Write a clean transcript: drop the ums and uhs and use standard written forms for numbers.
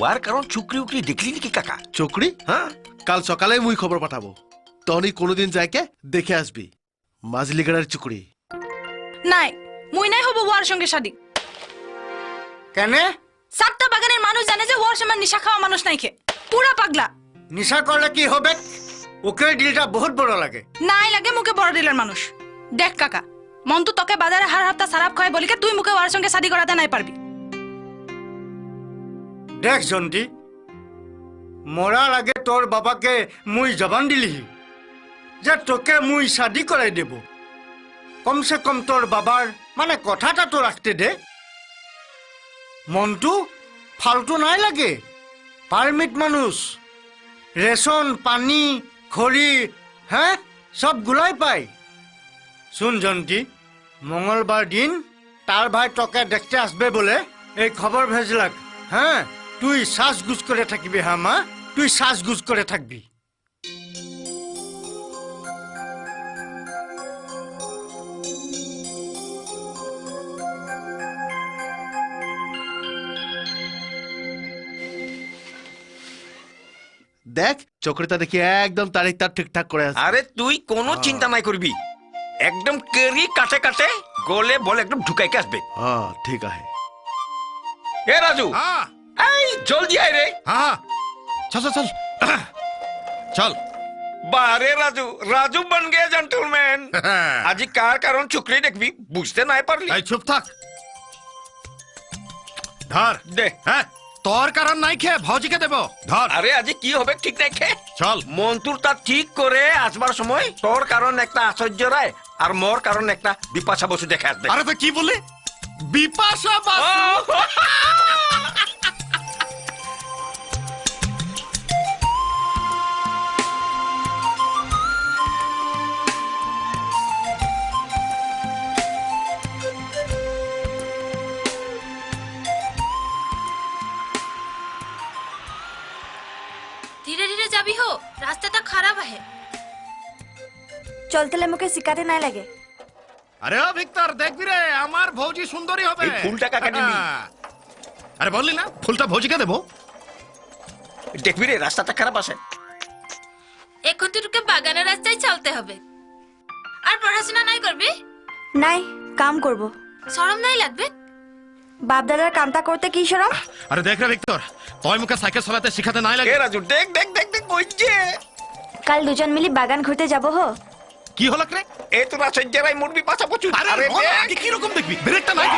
War কারণ চুকরি উকরি দেখলি নাকি কাকা? চুকরি? হ্যাঁ, কাল সকালে মুই খবর পাঠাবো। তনি কোনোদিন যাইকে দেখে আসবি মাজলিগড়ের চুকরি। নাই, মুই নাই হব ওয়ার সঙ্গে শাদি। কেন? সাতটা বাগানের মানুষ জানে যে ওয়ার সমান নিশা খাওয়া মানুষ নাই খে, পুরা পাগলা। নিশা করলে কি হবে? ওকে ডিলটা বহুত বড় লাগে। নাই লাগে মুখে বড় দিলের মানুষ। দেখ কাকা, মন্তু তোকে বাজারে হার হপ্তা সারাপ খায় বলিকে তুই মুখে ওয়ার সঙ্গে শাদি করাতে নাই পারবি। দেখ জন্টি, মরার আগে তোর বাবাকে মুই জবান দিলিহি যে তোকে মুই শাদি করাই দেব। কমসে কম তোর বাবার মানে কথাটা তো রাখতে দে। মন্টু ফালতু নাই লাগে, পারমিট মানুষ, রেশন পানি খড়ি হ্যাঁ সব গুলাই পায়। শুন জন্টি, মঙ্গলবার দিন তার ভাই তোকে দেখতে আসবে বলে এই খবর ভেজলাক। হ্যাঁ, তুই শ্বাসগুজ করে থাকবি। হ্যাঁ মা, তুই শ্বাসগুজ করে থাকবি। দেখ চক্রিটা দেখি একদম তারিখ তার ঠিকঠাক করে আছে। আরে তুই কোনো চিন্তা নাই করবি, একদম কেরি কাটে কাটে গলে বলে একদম ঢুকাইকে আসবে। হ্যাঁ ঠিক আছে। এ রাজু, हाँ এই জলদি আয় রে। हाँ चल चल चल चल বারে রাজু, রাজু বন গে জেন্টলম্যান। আজি কার কারণ চুকরি দেখবি বুঝতে নাই পারলি? এই চুপ থাক। ধর দে। হ্যাঁ, তোর কারণ নাই খে ভৌজিকে দেব। ধর। আরে আজি কি হবে ঠিক নাই খে। চল। মন্তুর তা ঠিক করে আসবার সময় তোর কারণ একটা আশ্চর্য রায় আর মোর কারণ একটা বিপাশা বসু দেখে আসবে। আরে তো কি বললি? বিপাশা বাসু। धीरे धीरे जाबी हो, रास्ता खराब है। চলতে মুখে শিখাতে নাই লাগে। আরে ও ভিক্টর দেখবি রে, আমার ভৌজি সুন্দরী হবে। এই ফুলটা কাকা নিবি? আরে বললি না ফুলটা ভৌজিকে দেব। দেখবি রে রাস্তাটা খারাপ আছে। এখন তো তোকে বাগানের রাস্তায় চলতে হবে। আর পড়াশোনা নাই করবি? নাই, কাম করব। শরম নাই লাগবে? বাপ দাদার কামটা করতে কি শরম? আরে দেখ রে ভিক্টর, তোর মুখে সাইকেল চালাতে শিখাতে নাই লাগে। এ রাজু দেখ দেখ দেখ দেখ কইছে। কাল দুজন মিলি বাগান ঘুরতে যাব হো। কি হলো রে? এ তোরা সজ্জারাই মুরবি পাছা পচু। আরে কি রকম দেখবি? ব্রেকটা নাই।